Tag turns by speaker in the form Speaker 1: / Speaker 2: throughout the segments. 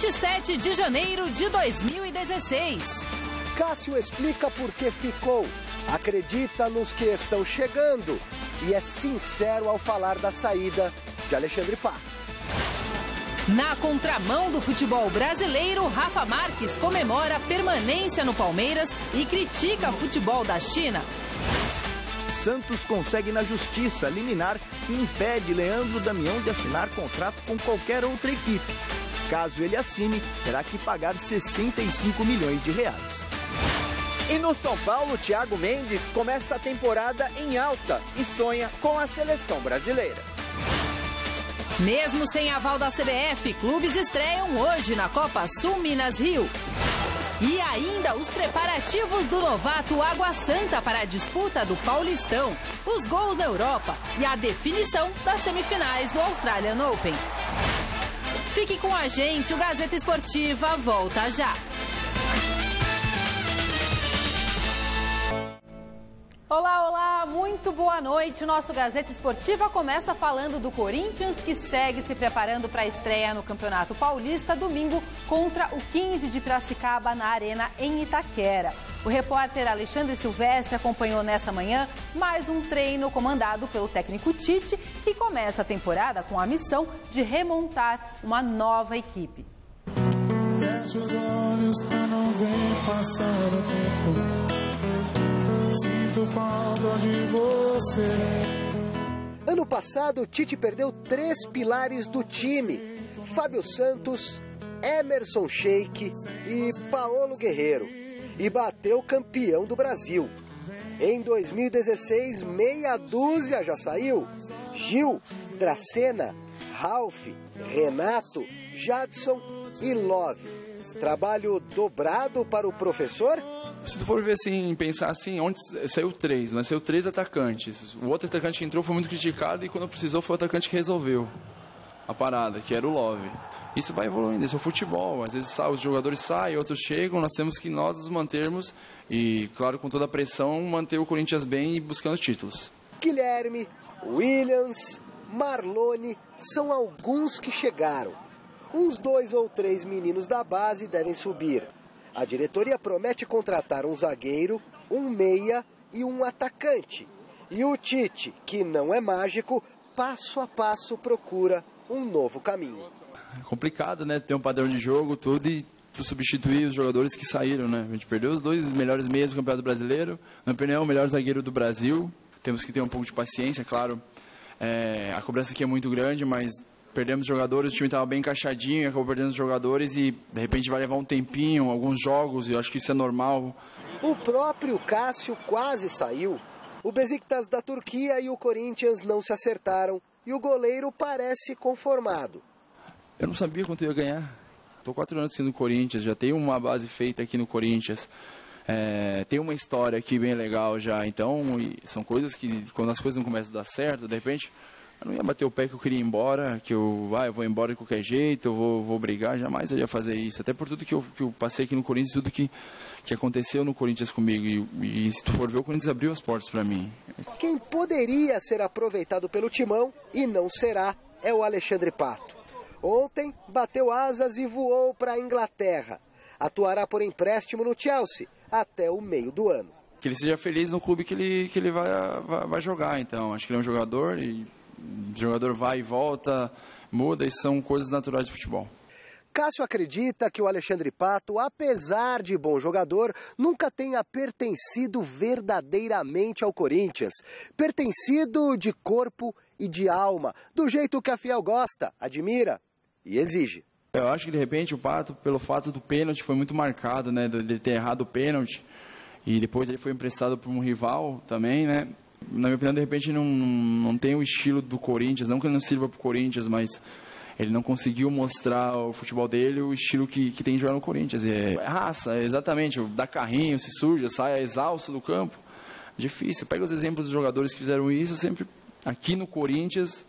Speaker 1: 27 de janeiro de 2016.
Speaker 2: Cássio explica por que ficou, acredita nos que estão chegando e é sincero ao falar da saída de Alexandre Pato.
Speaker 1: Na contramão do futebol brasileiro, Rafa Marques comemora a permanência no Palmeiras e critica o futebol da China.
Speaker 3: Santos consegue na justiça liminar que impede Leandro Damião de assinar contrato com qualquer outra equipe. Caso ele assine, terá que pagar 65 milhões de reais.
Speaker 4: E no São Paulo, Thiago Mendes começa a temporada em alta e sonha com a seleção brasileira.
Speaker 1: Mesmo sem aval da CBF, clubes estreiam hoje na Copa Sul Minas Rio. E ainda os preparativos do novato Água Santa para a disputa do Paulistão, os gols da Europa e a definição das semifinais do Australian Open. Fique com a gente, o Gazeta Esportiva volta já. Olá, olá, muito boa noite. O nosso Gazeta Esportiva começa falando do Corinthians, que segue se preparando para a estreia no Campeonato Paulista, domingo, contra o 15 de Piracicaba, na Arena, em Itaquera. O repórter Alexandre Silvestre acompanhou nessa manhã mais um treino comandado pelo técnico Tite, que começa a temporada com a missão de remontar uma nova equipe.
Speaker 5: Fecha os olhos pra não ver passar o tempo. Sinto falta de você.
Speaker 2: Ano passado, Tite perdeu 3 pilares do time: Fábio Santos, Emerson Sheik e Paolo Guerreiro, e bateu campeão do Brasil. Em 2016, meia dúzia já saiu: Gil, Dracena, Ralf, Renato, Jadson e Love. Trabalho dobrado para o professor?
Speaker 6: Se tu for ver assim, pensar assim, onde saiu 3, mas saiu 3 atacantes. O outro atacante que entrou foi muito criticado e quando precisou foi o atacante que resolveu a parada, que era o Love. Isso vai evoluindo, isso é o futebol. Às vezes os jogadores saem, outros chegam, nós temos que nós nos mantermos e, claro, com toda a pressão, manter o Corinthians bem e buscando títulos.
Speaker 2: Guilherme, Williams, Marlone são alguns que chegaram. Uns 2 ou 3 meninos da base devem subir. A diretoria promete contratar um zagueiro, um meia e um atacante. E o Tite, que não é mágico, passo a passo procura um novo caminho.
Speaker 6: É complicado, né? Ter um padrão de jogo, tudo, e tu substituir os jogadores que saíram, né? A gente perdeu os 2 melhores meias do Campeonato Brasileiro, na minha opinião, o melhor zagueiro do Brasil. Temos que ter um pouco de paciência, claro. A cobrança aqui é muito grande, mas perdemos jogadores, o time estava bem encaixadinho e acabou perdendo os jogadores e de repente vai levar um tempinho, alguns jogos, e eu acho que isso é normal.
Speaker 2: O próprio Cássio quase saiu. O Beşiktaş da Turquia e o Corinthians não se acertaram e o goleiro parece conformado.
Speaker 6: Eu não sabia quanto eu ia ganhar. Estou 4 anos aqui no Corinthians, já tenho uma base feita aqui no Corinthians. Tem uma história aqui bem legal já, então são coisas que quando as coisas não começam a dar certo, de repente eu não ia bater o pé que eu queria ir embora, que eu vou embora de qualquer jeito, eu vou brigar, jamais eu ia fazer isso. Até por tudo que eu passei aqui no Corinthians, tudo que aconteceu no Corinthians comigo. E se tu for ver, o Corinthians abriu as portas para mim.
Speaker 2: Quem poderia ser aproveitado pelo Timão e não será é o Alexandre Pato. Ontem bateu asas e voou para a Inglaterra. Atuará por empréstimo no Chelsea até o meio do ano.
Speaker 6: Que ele seja feliz no clube que ele vai jogar, então. Acho que ele é um jogador e o jogador vai e volta, muda, e são coisas naturais do futebol.
Speaker 2: Cássio acredita que o Alexandre Pato, apesar de bom jogador, nunca tenha pertencido verdadeiramente ao Corinthians. Pertencido de corpo e de alma, do jeito que a Fiel gosta, admira e exige.
Speaker 6: Eu acho que de repente o Pato, pelo fato do pênalti, foi muito marcado, né, de ter errado o pênalti, e depois ele foi emprestado para um rival também, né. Na minha opinião, de repente, não tem o estilo do Corinthians, não que ele não sirva para o Corinthians, mas ele não conseguiu mostrar o futebol dele, o estilo que tem de jogar no Corinthians. É raça, exatamente, dá carrinho, se suja, sai exausto do campo. Difícil. Pega os exemplos dos jogadores que fizeram isso, sempre aqui no Corinthians,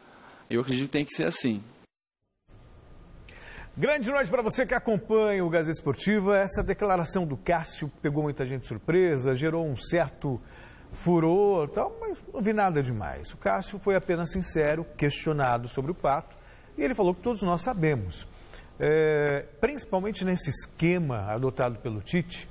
Speaker 6: eu acredito que tem que ser assim.
Speaker 7: Grande noite para você que acompanha o Gazeta Esportiva. Essa declaração do Cássio pegou muita gente de surpresa, gerou um certo furor, tal, mas não vi nada demais. O Cássio foi apenas sincero, questionado sobre o Pato, e ele falou que todos nós sabemos. principalmente nesse esquema adotado pelo Tite,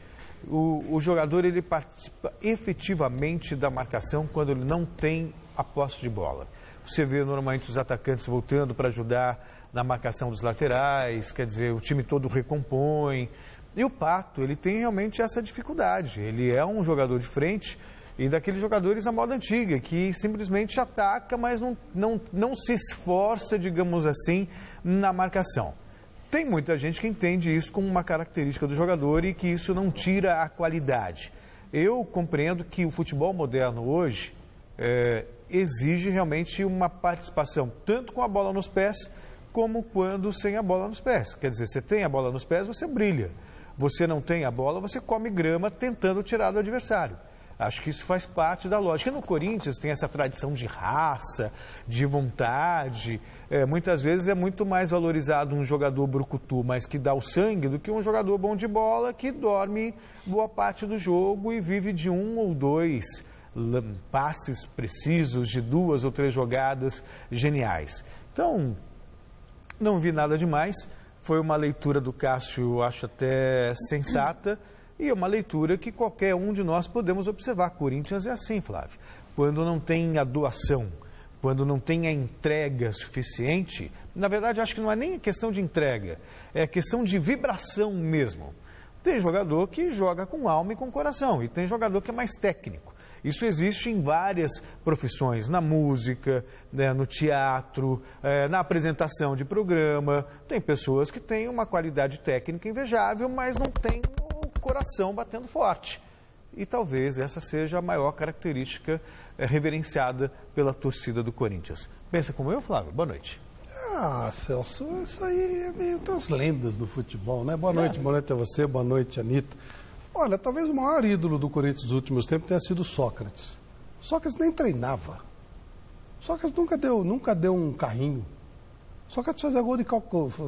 Speaker 7: o jogador ele participa efetivamente da marcação quando ele não tem a posse de bola. Você vê normalmente os atacantes voltando para ajudar na marcação dos laterais, quer dizer, o time todo recompõe. E o Pato, ele tem realmente essa dificuldade. Ele é um jogador de frente e daqueles jogadores à moda antiga, que simplesmente ataca, mas não se esforça, digamos assim, na marcação. Tem muita gente que entende isso como uma característica do jogador e que isso não tira a qualidade. Eu compreendo que o futebol moderno hoje exige realmente uma participação, tanto com a bola nos pés, como quando sem a bola nos pés. Quer dizer, você tem a bola nos pés, você brilha. Você não tem a bola, você come grama tentando tirar do adversário. Acho que isso faz parte da lógica. E no Corinthians tem essa tradição de raça, de vontade. Muitas vezes é muito mais valorizado um jogador brucutu, mas que dá o sangue, do que um jogador bom de bola que dorme boa parte do jogo e vive de 1 ou 2 passes precisos, de 2 ou 3 jogadas geniais. Então, não vi nada demais. Foi uma leitura do Cássio, acho até sensata. E é uma leitura que qualquer um de nós podemos observar. Corinthians é assim, Flávio. Quando não tem a doação, quando não tem a entrega suficiente, na verdade, acho que não é nem questão de entrega, é questão de vibração mesmo. Tem jogador que joga com alma e com coração, e tem jogador que é mais técnico. Isso existe em várias profissões, na música, no teatro, na apresentação de programa. Tem pessoas que têm uma qualidade técnica invejável, mas não têm coração batendo forte. E talvez essa seja a maior característica reverenciada pela torcida do Corinthians. Pensa como eu, Flávio? Boa noite.
Speaker 8: Celso, isso aí é meio das lendas do futebol, né? Boa noite a você, boa noite, Anitta. Olha, talvez o maior ídolo do Corinthians dos últimos tempos tenha sido Sócrates. Sócrates nem treinava. Sócrates nunca deu um carrinho. Sócrates fazia gol de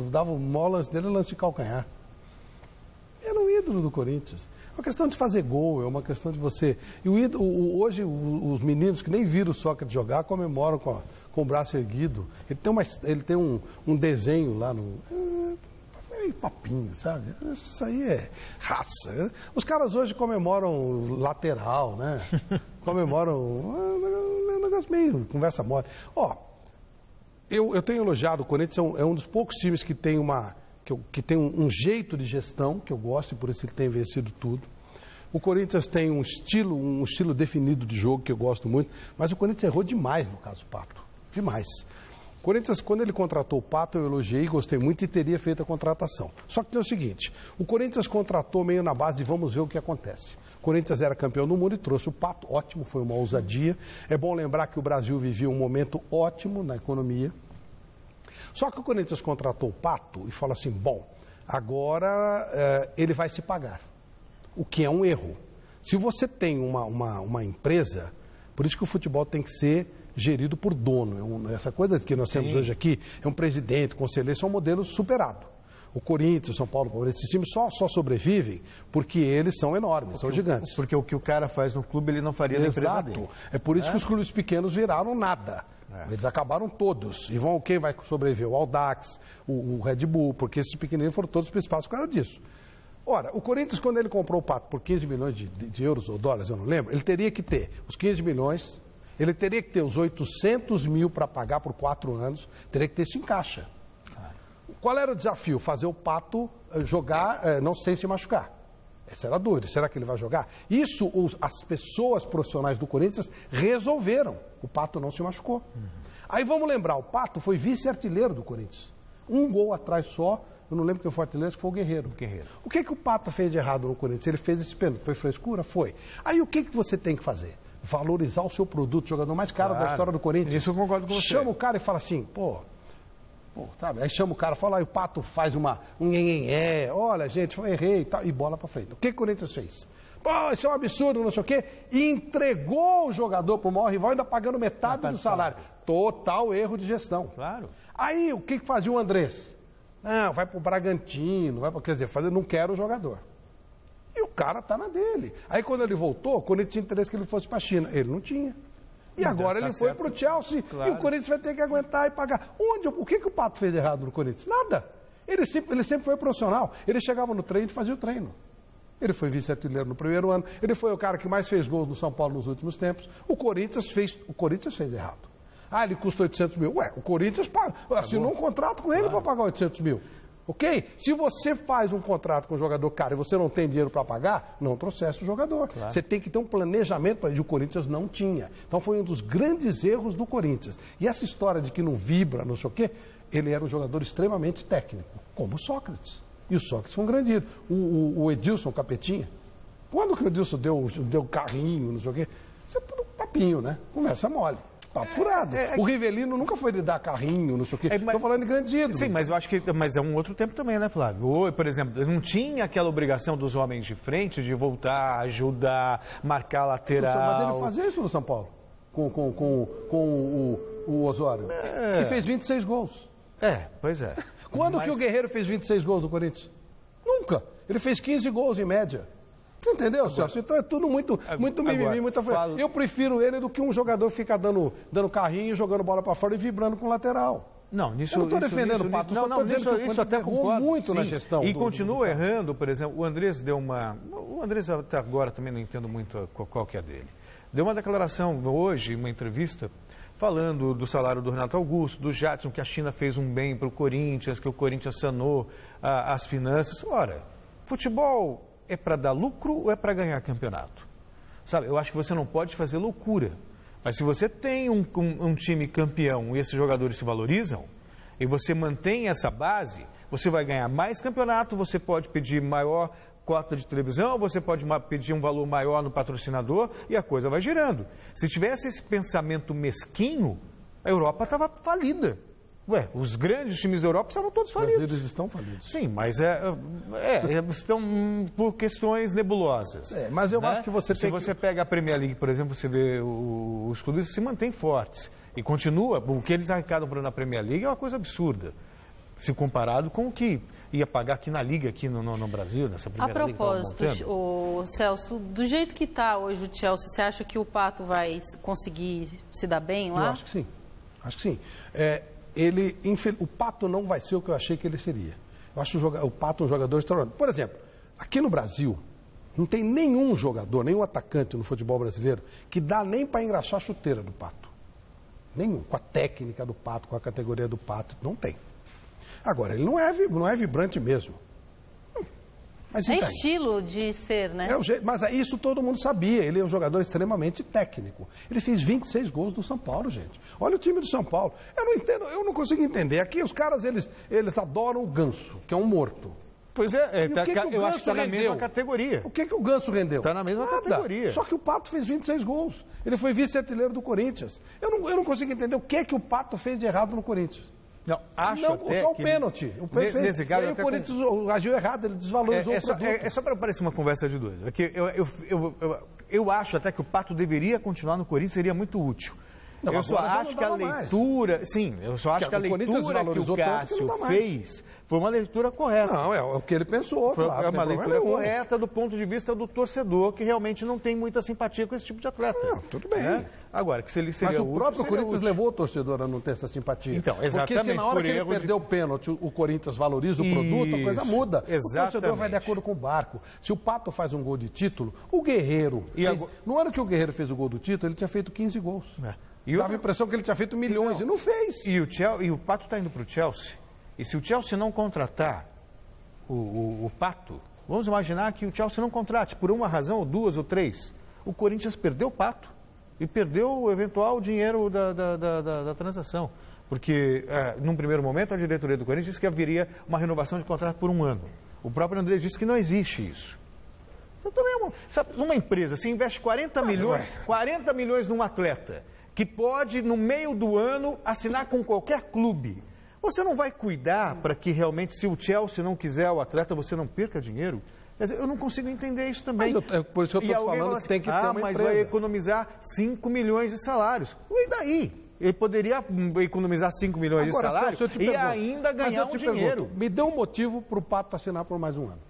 Speaker 8: dava molas dele lance de calcanhar. Era um ídolo do Corinthians. É uma questão de fazer gol, é uma questão de você... E hoje, os meninos que nem viram o Sócrates jogar comemoram com o braço erguido. Ele tem um desenho lá no... É papinho, sabe? Isso aí é raça. Os caras hoje comemoram lateral, né? Comemoram... É um negócio meio conversa mole. Eu tenho elogiado o Corinthians, é um dos poucos times que tem que tem um jeito de gestão, que eu gosto, e por isso ele tem vencido tudo. O Corinthians tem um estilo definido de jogo, que eu gosto muito, mas o Corinthians errou demais no caso do Pato. Demais. O Corinthians, quando ele contratou o Pato, eu elogiei, gostei muito e teria feito a contratação. Só que tem o seguinte, o Corinthians contratou meio na base de vamos ver o que acontece. O Corinthians era campeão do mundo e trouxe o Pato, ótimo, foi uma ousadia. É bom lembrar que o Brasil vivia um momento ótimo na economia. Só que o Corinthians contratou o Pato e fala assim, bom, agora ele vai se pagar, o que é um erro. Se você tem uma empresa, por isso que o futebol tem que ser gerido por dono. Essa coisa que nós temos hoje aqui, é um presidente, conselheiro, isso é um modelo superado. O Corinthians, o São Paulo, esses times só sobrevivem porque eles são enormes, são gigantes.
Speaker 7: Porque o que o cara faz no clube, ele não faria na empresa dele.
Speaker 8: É por isso que os clubes pequenos viraram nada. Eles acabaram todos. E quem vai sobreviver? O Audax, o Red Bull, porque esses pequeninos foram todos para o espaço por causa disso. Ora, o Corinthians, quando ele comprou o Pato por 15 milhões de euros ou dólares, eu não lembro, ele teria que ter os 15 milhões, ele teria que ter os 800 mil para pagar por 4 anos, teria que ter isso em caixa. Qual era o desafio? Fazer o Pato jogar não sem se machucar. Essa era a dúvida. Será que ele vai jogar? Isso as pessoas profissionais do Corinthians resolveram. O Pato não se machucou. Aí vamos lembrar, o Pato foi vice-artilheiro do Corinthians. Um gol atrás só, eu não lembro quem foi o artilheiro, que foi o Guerreiro. O que o Pato fez de errado no Corinthians? Ele fez esse pênalti. Foi frescura? Foi. Aí o que você tem que fazer? Valorizar o seu produto, o jogador mais caro da história do Corinthians.
Speaker 7: Isso eu concordo com você.
Speaker 8: Chama o cara e fala assim, sabe? Aí chama o cara, fala, aí o Pato faz olha, gente, eu errei e bola pra frente. O que o Corinthians fez? Isso é um absurdo, não sei o quê. E entregou o jogador pro maior rival, ainda pagando metade do salário. Total erro de gestão.
Speaker 7: Claro.
Speaker 8: Aí, o que fazia o Andrés? Não, vai pro Bragantino, quer dizer, não quero o jogador. E o cara tá na dele. Aí, quando ele voltou, o Corinthians tinha interesse que ele fosse pra China. Ele não tinha. E agora ele foi pro Chelsea, claro. E o Corinthians vai ter que aguentar e pagar. O que o Pato fez de errado no Corinthians? Nada. Ele sempre foi profissional. Ele chegava no treino e fazia o treino. Ele foi vice-artilheiro no primeiro ano. Ele foi o cara que mais fez gols no São Paulo nos últimos tempos. O Corinthians fez errado. Ah, ele custa 800 mil. Ué, o Corinthians assinou um contrato com ele para pagar 800 mil. Ok? Se você faz um contrato com um jogador caro e você não tem dinheiro para pagar, não trouxesse o jogador. Claro. Você tem que ter um planejamento para isso. O Corinthians não tinha. Então foi um dos grandes erros do Corinthians. E essa história de que não vibra, não sei o quê, ele era um jogador extremamente técnico, como o Sócrates. E o Sócrates foi um grande ídolo. O Edilson Capetinha, quando que o Edilson deu carrinho, não sei o quê, isso é tudo papinho, né? Conversa mole. Papo furado. O Rivelino nunca foi de dar carrinho, não sei o quê. Estou falando de grandes ídolos.
Speaker 7: Sim, mas eu acho que é um outro tempo também, né, Flávio? Por exemplo, não tinha aquela obrigação dos homens de frente de voltar, ajudar, marcar lateral.
Speaker 8: Mas ele fazia isso no São Paulo, com o Osório. Que fez 26 gols.
Speaker 7: Pois é.
Speaker 8: Quando que o Guerreiro fez 26 gols no Corinthians? Nunca. Ele fez 15 gols em média. Entendeu, Celso? Então é tudo muito mimimi, muita coisa. Eu prefiro ele do que um jogador que fica dando carrinho, jogando bola para fora e vibrando com o lateral.
Speaker 7: Não, nisso...
Speaker 8: Eu não estou defendendo o Pato,
Speaker 7: isso até concordo.
Speaker 8: Muito na gestão.
Speaker 7: E continua errando, por exemplo, o Andrés deu uma... O Andrés até agora também não entendo muito qual que é dele. Deu uma declaração hoje, uma entrevista, falando do salário do Renato Augusto, do Jadson, que a China fez um bem para o Corinthians, que o Corinthians sanou as finanças. Ora, futebol é para dar lucro ou é para ganhar campeonato? Sabe, eu acho que você não pode fazer loucura. Mas se você tem um time campeão e esses jogadores se valorizam, e você mantém essa base, você vai ganhar mais campeonato, você pode pedir maior cota de televisão, você pode pedir um valor maior no patrocinador e a coisa vai girando. Se tivesse esse pensamento mesquinho, a Europa estava falida. Ué, os grandes times da Europa estavam todos falidos.
Speaker 8: Mas eles estão falidos.
Speaker 7: Sim, mas estão por questões nebulosas.
Speaker 8: Mas eu acho que
Speaker 7: Se você pega a Premier League, por exemplo, você vê os clubes se mantêm fortes. E continua, o que eles arrecadam na Premier League é uma coisa absurda. Se comparado com o que ia pagar aqui na Liga, aqui no Brasil, nessa primeira Liga.
Speaker 1: A propósito, Celso, do jeito que está hoje o Chelsea, você acha que o Pato vai conseguir se dar bem lá?
Speaker 8: Eu acho que sim. Acho que sim. O Pato não vai ser o que eu achei que ele seria. Eu acho o Pato um jogador extraordinário. Por exemplo, aqui no Brasil, não tem nenhum jogador, nenhum atacante no futebol brasileiro que dá nem para engraxar a chuteira do Pato. Nenhum. Com a técnica do Pato, com a categoria do Pato, não tem. Agora, ele não é vibrante mesmo. Mas
Speaker 1: é estilo de ser, né?
Speaker 8: Mas isso todo mundo sabia. Ele é um jogador extremamente técnico. Ele fez 26 gols do São Paulo, gente. Olha o time do São Paulo. Eu não consigo entender. Aqui os caras, eles adoram o Ganso, que é um morto.
Speaker 7: Pois é, eu acho que está na mesma categoria.
Speaker 8: O que o Ganso rendeu?
Speaker 7: Está na mesma categoria.
Speaker 8: Só que o Pato fez 26 gols. Ele foi vice-artilheiro do Corinthians. Eu não consigo entender o que o Pato fez de errado no Corinthians.
Speaker 7: Não,
Speaker 8: só o pênalti.
Speaker 7: Nesse caso,
Speaker 8: o Corinthians agiu errado, ele desvalorizou o produto.
Speaker 7: É só para parecer uma conversa de doido. Eu acho até que o Pato deveria continuar no Corinthians, seria muito útil.
Speaker 8: Não,
Speaker 7: eu só acho que a leitura... Sim, eu só acho que a leitura que o Cássio fez foi uma leitura correta.
Speaker 8: Não, é o que ele pensou, claro.
Speaker 7: É uma leitura correta do ponto de vista do torcedor, que realmente não tem muita simpatia com esse tipo de atleta.
Speaker 8: Não, tudo bem.
Speaker 7: Agora, que se ele seria
Speaker 8: útil... Mas o próprio Corinthians levou o torcedor a não ter essa simpatia.
Speaker 7: Então, exatamente.
Speaker 8: Porque se na hora que ele perdeu o pênalti, o Corinthians valoriza o produto, a coisa muda.
Speaker 7: Exatamente.
Speaker 8: O torcedor vai de acordo com o barco. Se o Pato faz um gol de título, o Guerreiro... No ano que o Guerreiro fez o gol do título, ele tinha feito 15 gols. Dava a impressão que ele tinha feito milhões e não fez.
Speaker 7: E o Pato está indo para o Chelsea. E se o Chelsea não contratar o Pato, vamos imaginar que o Chelsea não contrate por uma razão, ou duas, ou três. O Corinthians perdeu o Pato e perdeu o eventual dinheiro da transação. Porque, num primeiro momento, a diretoria do Corinthians disse que haveria uma renovação de contrato por um ano. O próprio André disse que não existe isso. Então, também sabe, numa empresa, se investe 40 milhões num atleta que pode, no meio do ano, assinar com qualquer clube. Você não vai cuidar para que realmente, se o Chelsea não quiser o atleta, você não perca dinheiro? Quer dizer, eu não consigo entender isso também.
Speaker 8: Mas por isso eu estou falando que tem que ter uma
Speaker 7: mas
Speaker 8: empresa.
Speaker 7: vai economizar 5 milhões de salários. E daí? Ele poderia economizar 5 milhões de salários e ainda ganhar um dinheiro.
Speaker 8: Me dê um motivo para o Pato assinar por mais um ano.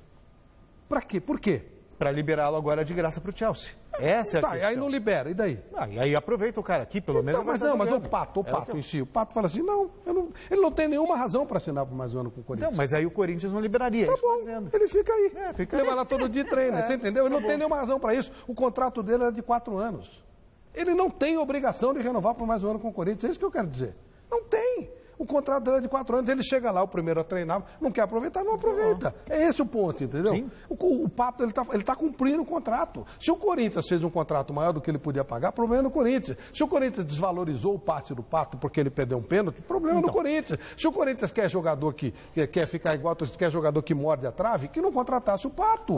Speaker 8: Para quê? Por quê?
Speaker 7: Para liberá-lo agora de graça para o Chelsea. Essa é a
Speaker 8: Tá,
Speaker 7: questão.
Speaker 8: aí não libera, e daí?
Speaker 7: E aí aproveita o cara aqui, pelo menos.
Speaker 8: Mas o Pato em si, o Pato fala assim, não, ele não tem nenhuma razão para assinar por mais um ano com o Corinthians.
Speaker 7: Não, mas aí o Corinthians não liberaria.
Speaker 8: Tá
Speaker 7: isso
Speaker 8: bom,
Speaker 7: dizendo.
Speaker 8: ele fica aí.
Speaker 7: Fica
Speaker 8: ele vai lá todo dia e treina, você entendeu? Ele
Speaker 7: Tá
Speaker 8: não tem nenhuma razão para isso. O contrato dele era de 4 anos. Ele não tem obrigação de renovar por mais um ano com o Corinthians, é isso que eu quero dizer. Não tem. O contrato dele é de 4 anos, ele chega lá, o primeiro a treinar, não quer aproveitar, não aproveita. É esse o ponto, entendeu?
Speaker 7: Sim.
Speaker 8: O Pato, ele tá cumprindo o contrato. Se o Corinthians fez um contrato maior do que ele podia pagar, problema é no Corinthians. Se o Corinthians desvalorizou o passe do Pato porque ele perdeu um pênalti, problema é no Corinthians. Se o Corinthians quer jogador que quer ficar igual, quer jogador que morde a trave, que não contratasse o Pato.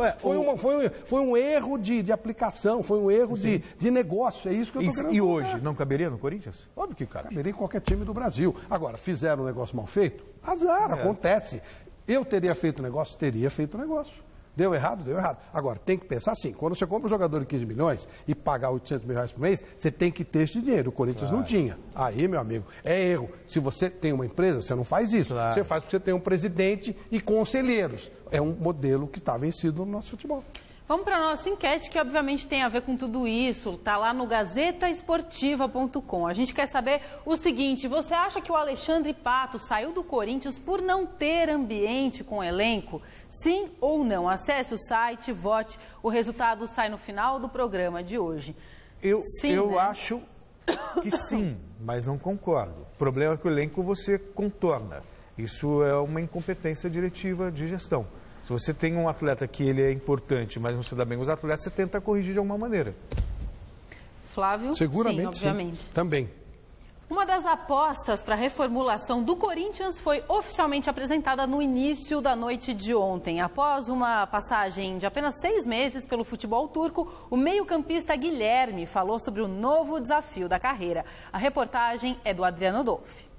Speaker 8: Foi um erro de aplicação, foi um erro de negócio, é isso que eu tô querendo
Speaker 7: E
Speaker 8: colocar.
Speaker 7: hoje, não caberia no Corinthians? Óbvio que cabe.
Speaker 8: Caberia em qualquer time do Brasil. Agora, fizeram um negócio mal feito? Azar, acontece. Eu teria feito o negócio? Teria feito o negócio. Deu errado? Deu errado. Agora, tem que pensar assim, quando você compra um jogador de 15 milhões e pagar 800 mil reais por mês, você tem que ter esse dinheiro. O Corinthians não tinha. Aí, meu amigo, é erro. Se você tem uma empresa, você não faz isso. Você faz porque você tem um presidente e conselheiros. É um modelo que está vencido no nosso futebol.
Speaker 1: Vamos para a nossa enquete, que obviamente tem a ver com tudo isso. Está lá no gazetaesportiva.com. A gente quer saber o seguinte: você acha que o Alexandre Pato saiu do Corinthians por não ter ambiente com o elenco? Sim ou não? Acesse o site, vote. O resultado sai no final do programa de hoje.
Speaker 7: Eu
Speaker 1: né?
Speaker 7: acho que sim, mas não concordo. O problema é que o elenco você contorna. Isso é uma incompetência diretiva de gestão. Se você tem um atleta que ele é importante, mas não se dá bem com os atletas, você tenta corrigir de alguma maneira.
Speaker 1: Flávio?
Speaker 8: Seguramente,
Speaker 1: sim, obviamente.
Speaker 8: Sim. Também.
Speaker 1: Uma das apostas para a reformulação do Corinthians foi oficialmente apresentada no início da noite de ontem. Após uma passagem de apenas 6 meses pelo futebol turco, o meio-campista Guilherme falou sobre o novo desafio da carreira. A reportagem é do Adriano Dolfi.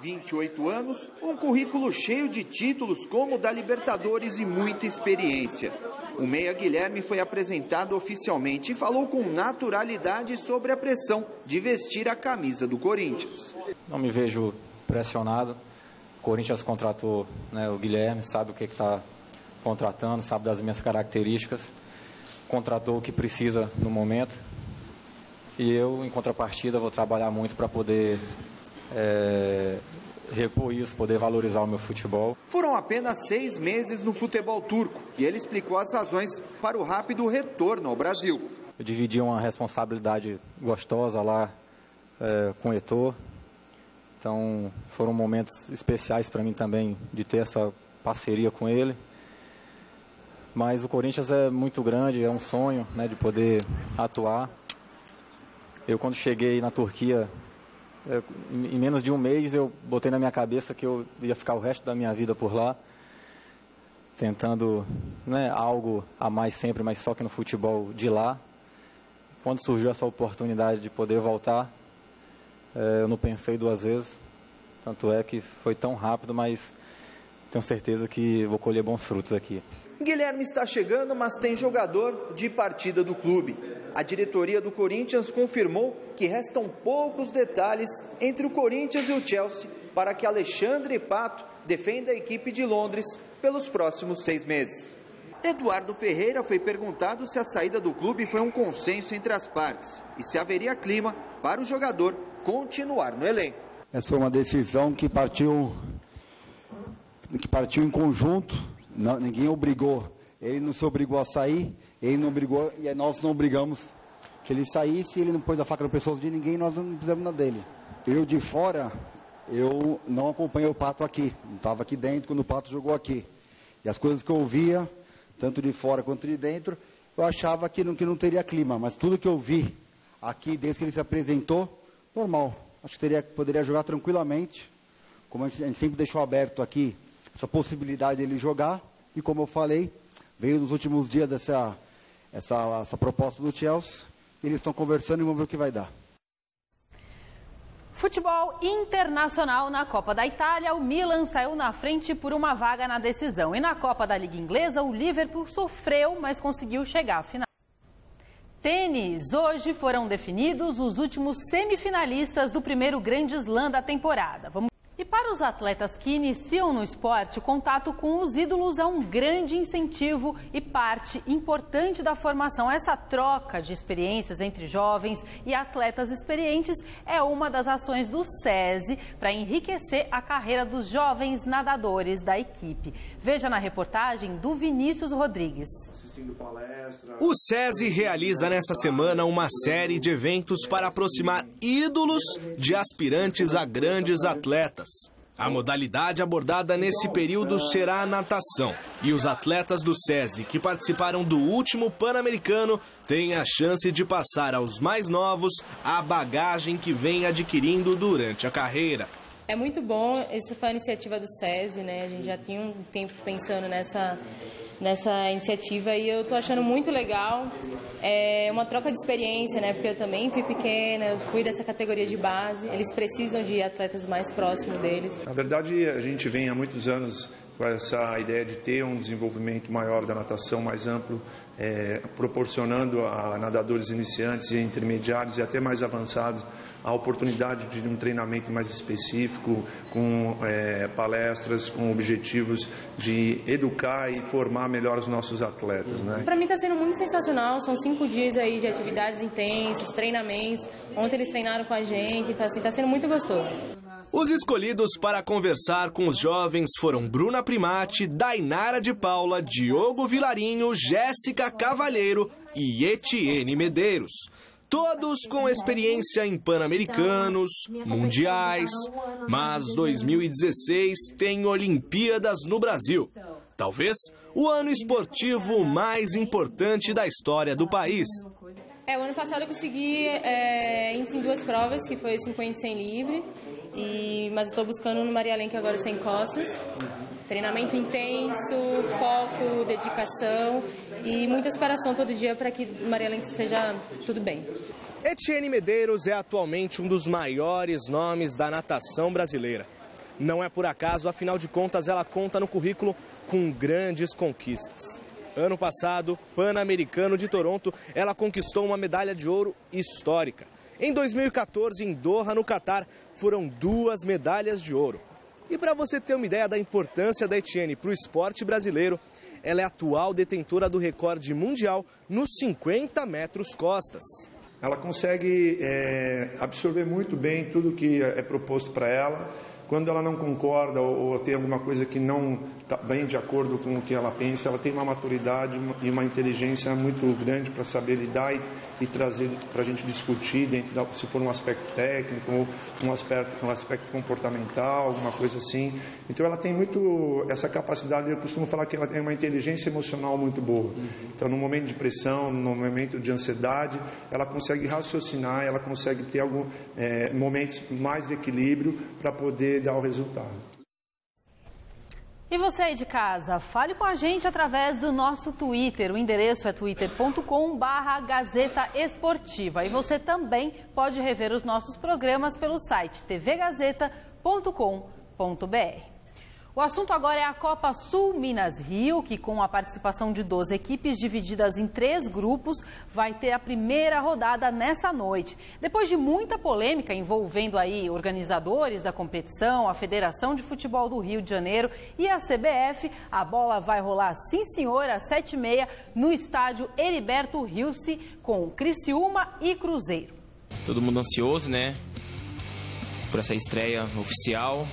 Speaker 4: 28 anos, um currículo cheio de títulos como o da Libertadores e muita experiência. O meia Guilherme foi apresentado oficialmente e falou com naturalidade sobre a pressão de vestir a camisa do Corinthians.
Speaker 9: Não me vejo pressionado. O Corinthians contratou, né, o Guilherme, sabe o que está contratando, sabe das minhas características. Contratou o que precisa no momento. E eu, em contrapartida, vou trabalhar muito para poder repor isso, poder valorizar o meu futebol.
Speaker 4: Foram apenas 6 meses no futebol turco e ele explicou as razões para o rápido retorno ao Brasil.
Speaker 9: Eu dividi uma responsabilidade gostosa lá com o Heitor. Então foram momentos especiais para mim também de ter essa parceria com ele. Mas o Corinthians é muito grande, é um sonho, né, de poder atuar. Eu, quando cheguei na Turquia, em menos de um mês, eu botei na minha cabeça que eu ia ficar o resto da minha vida por lá, tentando, né, algo a mais sempre, mas só que no futebol de lá. Quando surgiu essa oportunidade de poder voltar, eu não pensei 2 vezes, tanto é que foi tão rápido, mas tenho certeza que vou colher bons frutos aqui.
Speaker 4: Guilherme está chegando, mas tem jogador de partida do clube. A diretoria do Corinthians confirmou que restam poucos detalhes entre o Corinthians e o Chelsea para que Alexandre Pato defenda a equipe de Londres pelos próximos 6 meses. Eduardo Ferreira foi perguntado se a saída do clube foi um consenso entre as partes e se haveria clima para o jogador continuar no elenco.
Speaker 10: Essa foi uma decisão que partiu em conjunto. Não, ninguém obrigou, ele não se obrigou a sair, ele não brigou e nós não obrigamos que ele saísse, ele não pôs a faca no pescoço de ninguém, nós não fizemos nada dele. Eu de fora, eu não acompanhei o Pato aqui, não estava aqui dentro quando o Pato jogou aqui. E as coisas que eu via, tanto de fora quanto de dentro, eu achava que não teria clima, mas tudo que eu vi aqui desde que ele se apresentou, normal. Acho que poderia jogar tranquilamente, como a gente sempre deixou aberto aqui, essa possibilidade dele jogar, e como eu falei, veio nos últimos dias essa proposta do Chelsea, e eles estão conversando e vamos ver o que vai dar.
Speaker 1: Futebol internacional na Copa da Itália, o Milan saiu na frente por uma vaga na decisão. E na Copa da Liga Inglesa, o Liverpool sofreu, mas conseguiu chegar à final. Tênis, hoje foram definidos os últimos semifinalistas do primeiro Grande Slam da temporada. E para os atletas que iniciam no esporte, o contato com os ídolos é um grande incentivo e parte importante da formação. Essa troca de experiências entre jovens e atletas experientes é uma das ações do SESI para enriquecer a carreira dos jovens nadadores da equipe. Veja na reportagem do Vinícius Rodrigues.
Speaker 11: O SESI realiza nessa semana uma série de eventos para aproximar ídolos de aspirantes a grandes atletas. A modalidade abordada nesse período será a natação. E os atletas do SESI que participaram do último Pan-Americano têm a chance de passar aos mais novos a bagagem que vem adquirindo durante a carreira.
Speaker 12: É muito bom, essa foi a iniciativa do SESI, né? A gente já tinha um tempo pensando nessa iniciativa e eu tô achando muito legal. É uma troca de experiência, né? Porque eu também fui pequena, eu fui dessa categoria de base. Eles precisam de atletas mais próximos deles.
Speaker 13: Na verdade, a gente vem há muitos anos com essa ideia de ter um desenvolvimento maior da natação, mais amplo, proporcionando a nadadores iniciantes e intermediários e até mais avançados a oportunidade de um treinamento mais específico, com palestras, com objetivos de educar e formar melhor os nossos atletas, né?
Speaker 12: Para mim está sendo muito sensacional, são 5 dias aí de atividades intensas, treinamentos. Ontem eles treinaram com a gente, então assim, está sendo muito gostoso.
Speaker 11: Os escolhidos para conversar com os jovens foram Bruna Primati, Dainara de Paula, Diogo Vilarinho, Jéssica Cavalheiro e Etienne Medeiros. Todos com experiência em Pan-Americanos, Mundiais, mas 2016 tem Olimpíadas no Brasil. Talvez o ano esportivo mais importante da história do país.
Speaker 12: O ano passado eu consegui índice em 2 provas, que foi 50 e 100 livre, mas estou buscando no Maria Lenk agora 100 costas. Treinamento intenso, foco, dedicação e muita aspiração todo dia para que Maria Lenk seja tudo bem.
Speaker 11: Etienne Medeiros é atualmente um dos maiores nomes da natação brasileira. Não é por acaso, afinal de contas, ela conta no currículo com grandes conquistas. Ano passado, Pan-Americano de Toronto, ela conquistou uma medalha de ouro histórica. Em 2014, em Doha, no Catar, foram 2 medalhas de ouro. E para você ter uma ideia da importância da Etienne para o esporte brasileiro, ela é a atual detentora do recorde mundial nos 50 metros costas.
Speaker 13: Ela consegue absorver muito bem tudo que é proposto para ela. Quando ela não concorda ou tem alguma coisa que não está bem de acordo com o que ela pensa, ela tem uma maturidade e uma inteligência muito grande para saber lidar e trazer para a gente discutir, se for um aspecto técnico ou um aspecto comportamental, alguma coisa assim. Então ela tem muito essa capacidade, eu costumo falar que ela tem uma inteligência emocional muito boa. Então no momento de pressão, no momento de ansiedade, ela consegue raciocinar, ela consegue ter momentos mais de equilíbrio para poder dar o resultado.
Speaker 1: E você aí de casa, fale com a gente através do nosso Twitter. O endereço é twitter.com/Gazeta Esportiva. E você também pode rever os nossos programas pelo site tvgazeta.com.br. O assunto agora é a Copa Sul Minas Rio, que com a participação de 12 equipes divididas em 3 grupos, vai ter a primeira rodada nessa noite. Depois de muita polêmica envolvendo aí organizadores da competição, a Federação de Futebol do Rio de Janeiro e a CBF, a bola vai rolar, sim senhor, às 7h30 no estádio Heriberto Rilse, com Criciúma e Cruzeiro.
Speaker 14: Todo mundo ansioso, né, por essa estreia oficial.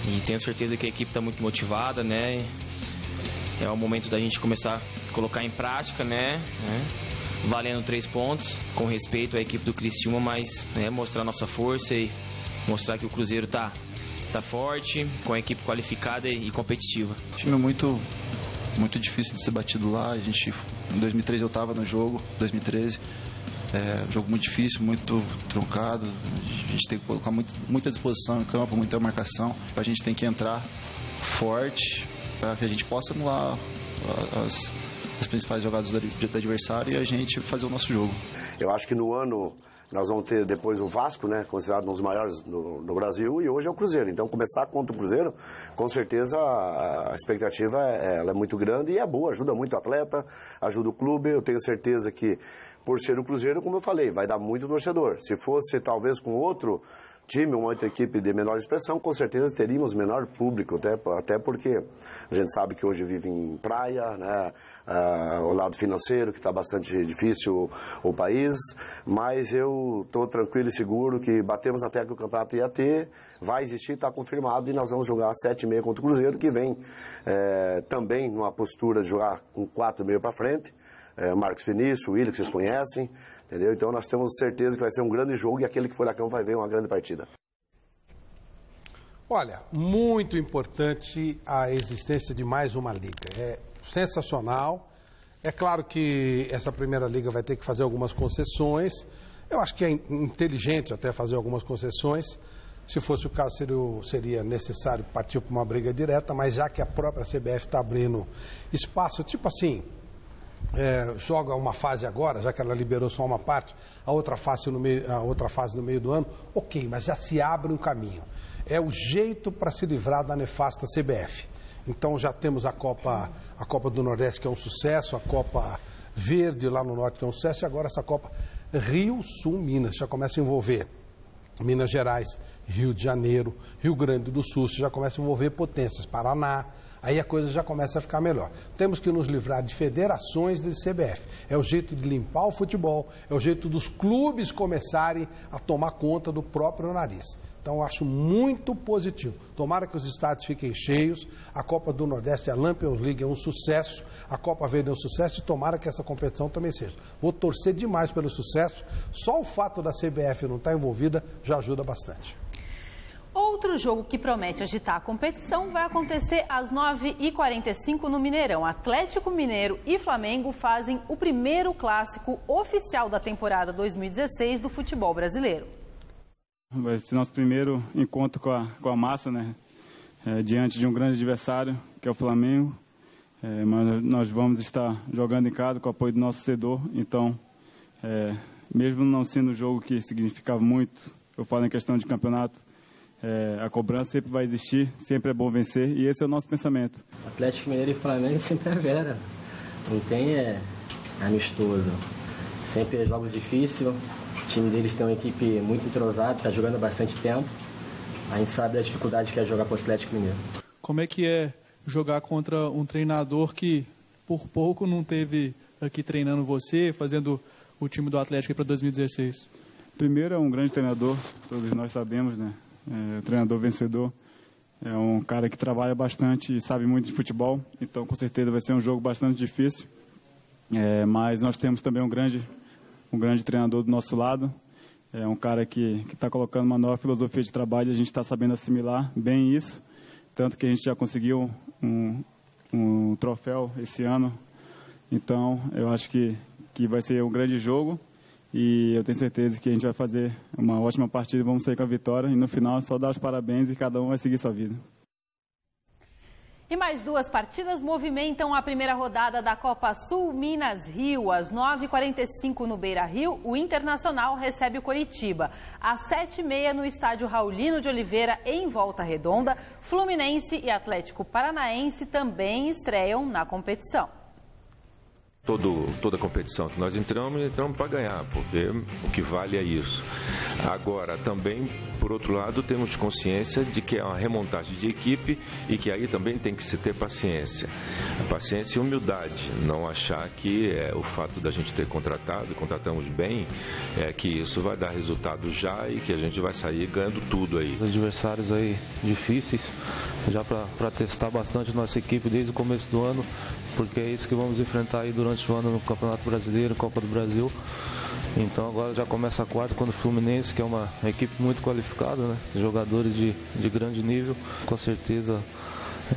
Speaker 14: E tenho certeza que a equipe está muito motivada, né? É o momento da gente começar a colocar em prática, né? Valendo 3 pontos, com respeito à equipe do Criciúma, mas mostrar nossa força e mostrar que o Cruzeiro tá forte, com a equipe qualificada e competitiva.
Speaker 15: O time é muito difícil de ser batido lá. Em 2013 eu estava no jogo, 2013. Jogo muito difícil, muito truncado. A gente tem que colocar muita disposição em campo, muita marcação. A gente tem que entrar forte para que a gente possa anular as principais jogadas do adversário e a gente fazer o nosso jogo.
Speaker 16: Eu acho que no ano nós vamos ter depois o Vasco, né, considerado um dos maiores no Brasil, e hoje é o Cruzeiro. Então começar contra o Cruzeiro, com certeza a expectativa ela é muito grande e é boa, ajuda muito o atleta, ajuda o clube. Eu tenho certeza que por ser o Cruzeiro, como eu falei, vai dar muito torcedor. Se fosse talvez com outro time, uma outra equipe de menor expressão, com certeza teríamos menor público, até porque a gente sabe que hoje vive em praia, né? O lado financeiro, que está bastante difícil o país, mas eu estou tranquilo e seguro que batemos na tecla que o campeonato ia ter, vai existir, está confirmado, e nós vamos jogar 7h30 contra o Cruzeiro, que vem também numa postura de jogar com 4h30 para frente, Marcos Vinícius, Willian, que vocês conhecem, entendeu? Então nós temos certeza que vai ser um grande jogo e aquele que for lá campo vai ver uma grande partida.
Speaker 8: Olha, muito importante a existência de mais uma liga. É sensacional. É claro que essa primeira liga vai ter que fazer algumas concessões. Eu acho que é inteligente até fazer algumas concessões. Se fosse o caso, seria necessário partir para uma briga direta, mas já que a própria CBF está abrindo espaço, tipo assim, joga uma fase agora, já que ela liberou só uma parte, a outra fase no meio do ano, ok, mas já se abre um caminho. É o jeito para se livrar da nefasta CBF. Então já temos a Copa do Nordeste, que é um sucesso, a Copa Verde lá no Norte, que é um sucesso, e agora essa Copa Rio-Sul-Minas, já começa a envolver Minas Gerais, Rio de Janeiro, Rio Grande do Sul, já começa a envolver potências, Paraná, aí a coisa já começa a ficar melhor. Temos que nos livrar de federações de CBF. É o jeito de limpar o futebol, é o jeito dos clubes começarem a tomar conta do próprio nariz. Então, eu acho muito positivo. Tomara que os estádios fiquem cheios. A Copa do Nordeste, a Lampions League é um sucesso. A Copa Verde é um sucesso e tomara que essa competição também seja. Vou torcer demais pelo sucesso. Só o fato da CBF não estar envolvida já ajuda bastante.
Speaker 1: Outro jogo que promete agitar a competição vai acontecer às 9h45 no Mineirão. Atlético Mineiro e Flamengo fazem o primeiro clássico oficial da temporada 2016 do futebol brasileiro.
Speaker 17: Vai ser nosso primeiro encontro com a massa, né? Diante de um grande adversário, que é o Flamengo. Mas nós vamos estar jogando em casa com o apoio do nosso torcedor. Então, mesmo não sendo um jogo que significava muito, eu falo em questão de campeonato, a cobrança sempre vai existir, sempre é bom vencer. E esse é o nosso pensamento.
Speaker 18: Atlético Mineiro e Flamengo sempre é vera. Não tem amistoso. Sempre é jogos difíceis. O time deles tem uma equipe muito entrosada, está jogando há bastante tempo. A gente sabe da dificuldade que é jogar com o Atlético Mineiro.
Speaker 19: Como é que é jogar contra um treinador que por pouco não teve aqui treinando você, fazendo o time do Atlético para 2016?
Speaker 17: Primeiro, é um grande treinador, todos nós sabemos, né? Treinador vencedor. É um cara que trabalha bastante e sabe muito de futebol. Então, com certeza, vai ser um jogo bastante difícil. Mas nós temos também um grande treinador do nosso lado, é um cara que está colocando uma nova filosofia de trabalho, a gente está sabendo assimilar bem isso, tanto que a gente já conseguiu um troféu esse ano, então eu acho que vai ser um grande jogo e eu tenho certeza que a gente vai fazer uma ótima partida, vamos sair com a vitória e no final só dar os parabéns e cada um vai seguir sua vida.
Speaker 1: E mais duas partidas movimentam a primeira rodada da Copa Sul Minas Rio. Às 9h45 no Beira-Rio, o Internacional recebe o Coritiba. Às 7h30 no estádio Raulino de Oliveira, em Volta Redonda, Fluminense e Atlético Paranaense também estreiam na competição.
Speaker 20: Toda competição que nós entramos para ganhar, porque o que vale é isso. Agora, também, por outro lado, temos consciência de que é uma remontagem de equipe e que aí também tem que se ter paciência. Paciência e humildade. Não achar que o fato da gente ter contratamos bem, que isso vai dar resultado já e que a gente vai sair ganhando tudo aí.
Speaker 21: Adversários aí difíceis, já para testar bastante nossa equipe desde o começo do ano, porque é isso que vamos enfrentar aí durante o ano no Campeonato Brasileiro, Copa do Brasil. Então agora já começa a quarta quando o Fluminense, que é uma equipe muito qualificada, né? Jogadores de grande nível. Com certeza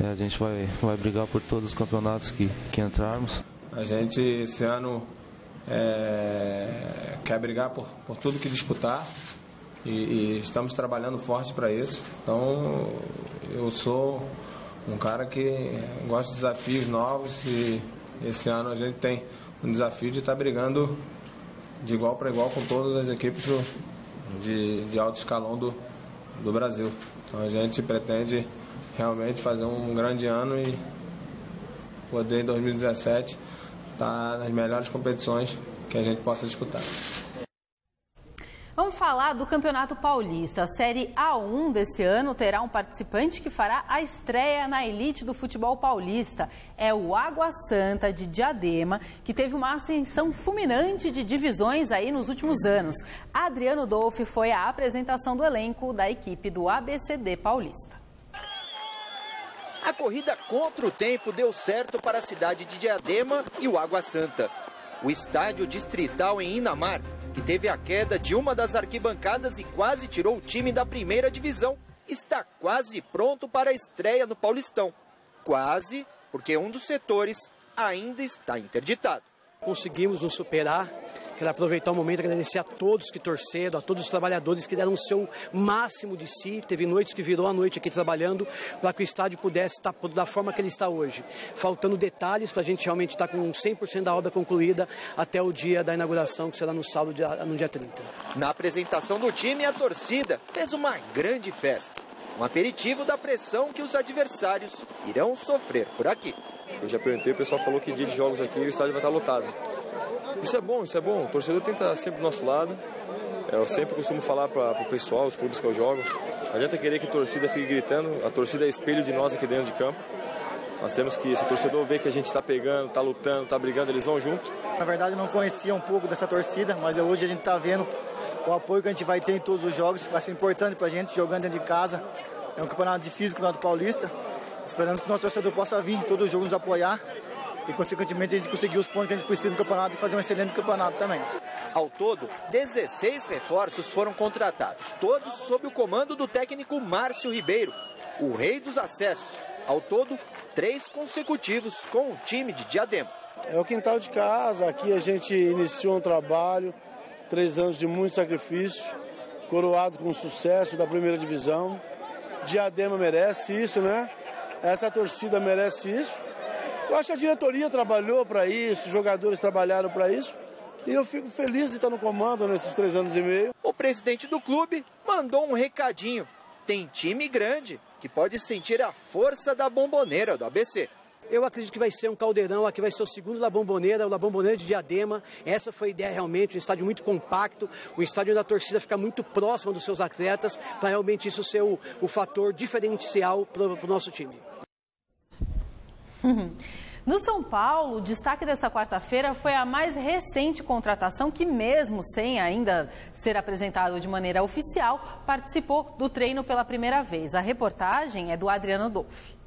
Speaker 21: a gente vai brigar por todos os campeonatos que entrarmos.
Speaker 22: A gente esse ano quer brigar por tudo que disputar e estamos trabalhando forte para isso. Então eu sou um cara que gosta de desafios novos e esse ano a gente tem um desafio de estar brigando de igual para igual com todas as equipes de alto escalão do Brasil. Então a gente pretende realmente fazer um grande ano e poder em 2017 estar nas melhores competições que a gente possa disputar.
Speaker 1: Vamos falar falar do Campeonato Paulista. A Série A1 desse ano terá um participante que fará a estreia na elite do futebol paulista. É o Água Santa de Diadema, que teve uma ascensão fulminante de divisões aí nos últimos anos. Adriano Dolfi foi à apresentação do elenco da equipe do ABCD Paulista.
Speaker 4: A corrida contra o tempo deu certo para a cidade de Diadema e o Água Santa. O estádio distrital em Inamar, que teve a queda de uma das arquibancadas e quase tirou o time da primeira divisão, está quase pronto para a estreia no Paulistão. Quase, porque um dos setores ainda está interditado.
Speaker 3: Conseguimos nos superar. Quero aproveitar o momento e agradecer a todos que torceram, a todos os trabalhadores que deram o seu máximo de si. Teve noites que virou a noite aqui trabalhando para que o estádio pudesse estar da forma que ele está hoje. Faltando detalhes para a gente realmente estar com 100% da obra concluída até o dia da inauguração, que será no sábado, no dia 30.
Speaker 4: Na apresentação do time, a torcida fez uma grande festa. Um aperitivo da pressão que os adversários irão sofrer por aqui.
Speaker 5: Eu já perguntei, o pessoal falou que dia de jogos aqui o estádio vai estar lotado. Isso é bom, isso é bom. O torcedor tem que estar sempre do nosso lado. Eu sempre costumo falar para o pessoal, os clubes que eu jogo, não adianta querer que a torcida fique gritando. A torcida é espelho de nós aqui dentro de campo. Nós temos que, se o torcedor vê que a gente está pegando, está lutando, está brigando, eles vão junto.
Speaker 23: Na verdade, eu não conhecia um pouco dessa torcida, mas hoje a gente está vendo o apoio que a gente vai ter em todos os jogos. Vai ser importante para a gente, jogando dentro de casa. É um campeonato difícil, o Campeonato Paulista. Esperando que o nosso torcedor possa vir em todos os jogos nos apoiar. E, consequentemente, a gente conseguir os pontos que a gente precisa no campeonato e fazer um excelente campeonato também.
Speaker 4: Ao todo, 16 reforços foram contratados, todos sob o comando do técnico Márcio Ribeiro, o rei dos acessos. Ao todo, 3 consecutivos com o time de Diadema.
Speaker 24: É o quintal de casa, aqui a gente iniciou um trabalho, 3 anos de muito sacrifício, coroado com o sucesso da primeira divisão. Diadema merece isso, né? Essa torcida merece isso. Eu acho que a diretoria trabalhou para isso, os jogadores trabalharam para isso. E eu fico feliz de estar no comando nesses 3 anos e meio.
Speaker 4: O presidente do clube mandou um recadinho. Tem time grande que pode sentir a força da bomboneira do ABC.
Speaker 3: Eu acredito que vai ser um caldeirão, aqui vai ser o segundo La Bombonera, o La Bombonera de Diadema. Essa foi a ideia realmente, um estádio muito compacto, um estádio onde a torcida fica muito próxima dos seus atletas, para realmente isso ser o fator diferencial para o nosso time.
Speaker 1: No São Paulo, o destaque dessa quarta-feira foi a mais recente contratação que, mesmo sem ainda ser apresentado de maneira oficial, participou do treino pela primeira vez. A reportagem é do Adriano Dolfi.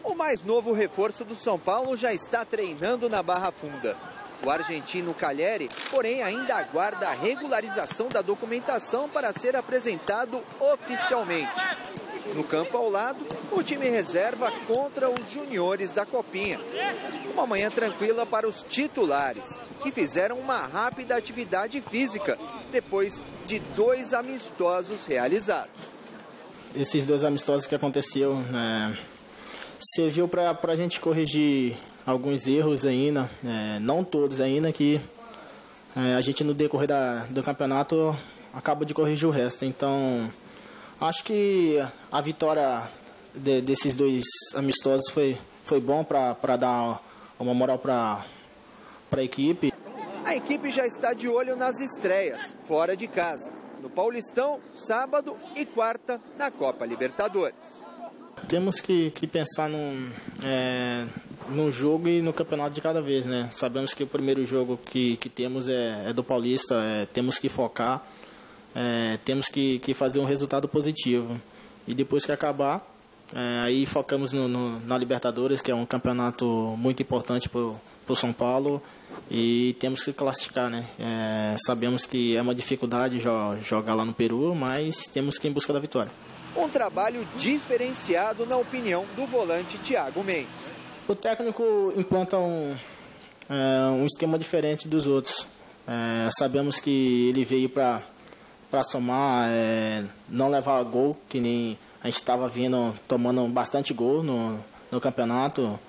Speaker 4: O mais novo reforço do São Paulo já está treinando na Barra Funda. O argentino Calheri, porém, ainda aguarda a regularização da documentação para ser apresentado oficialmente. No campo ao lado, o time reserva contra os juniores da Copinha. Uma manhã tranquila para os titulares, que fizeram uma rápida atividade física depois de 2 amistosos realizados.
Speaker 25: Esses 2 amistosos que aconteceu serviu para a gente corrigir alguns erros ainda, não todos ainda, que a gente no decorrer do campeonato acaba de corrigir o resto. Então, acho que a vitória desses 2 amistosos foi bom para dar uma moral para a equipe.
Speaker 4: A equipe já está de olho nas estreias, fora de casa. No Paulistão, sábado e quarta, na Copa Libertadores.
Speaker 25: Temos que pensar no jogo e no campeonato de cada vez, né? Sabemos que o primeiro jogo que temos é do Paulista, temos que focar. Temos que fazer um resultado positivo. E depois que acabar, aí focamos na Libertadores, que é um campeonato muito importante para o São Paulo. E temos que classificar, né? Sabemos que é uma dificuldade jogar lá no Peru, mas temos que ir em busca da vitória.
Speaker 4: Um trabalho diferenciado, na opinião do volante Thiago Mendes.
Speaker 25: O técnico implanta um esquema diferente dos outros. Sabemos que ele veio para somar, não levar gol, que nem a gente estava vindo tomando bastante gol no campeonato.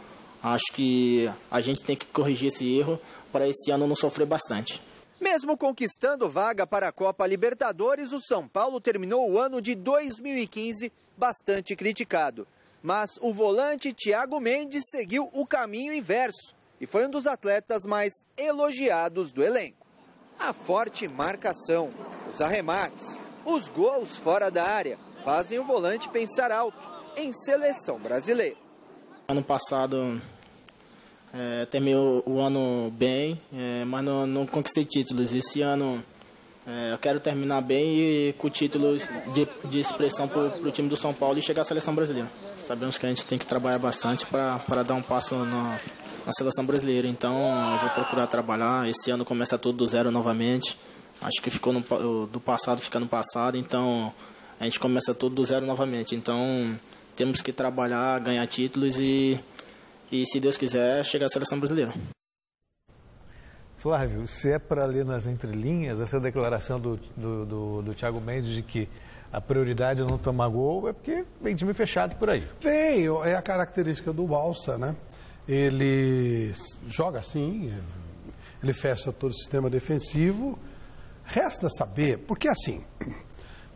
Speaker 25: Acho que a gente tem que corrigir esse erro para esse ano não sofrer bastante.
Speaker 4: Mesmo conquistando vaga para a Copa Libertadores, o São Paulo terminou o ano de 2015 bastante criticado. Mas o volante Thiago Mendes seguiu o caminho inverso e foi um dos atletas mais elogiados do elenco. A forte marcação, Os arremates, os gols fora da área fazem o volante pensar alto em seleção brasileira.
Speaker 25: Ano passado terminei o ano bem, mas não conquistei títulos. Esse ano eu quero terminar bem e com títulos de expressão para o time do São Paulo e chegar à seleção brasileira. Sabemos que a gente tem que trabalhar bastante para dar um passo na seleção brasileira, então eu vou procurar trabalhar. Esse ano começa tudo do zero novamente. Acho que ficou do passado, fica no passado, então a gente começa tudo do zero novamente. Então temos que trabalhar, ganhar títulos e se Deus quiser, chegar à seleção brasileira.
Speaker 2: Flávio, se é para ler nas entrelinhas, essa declaração do Thiago Mendes de que a prioridade é não tomar gol, é porque vem time fechado por aí.
Speaker 8: Vem, é a característica do Balsa, né? Ele joga assim, ele fecha todo o sistema defensivo. Resta saber, porque assim,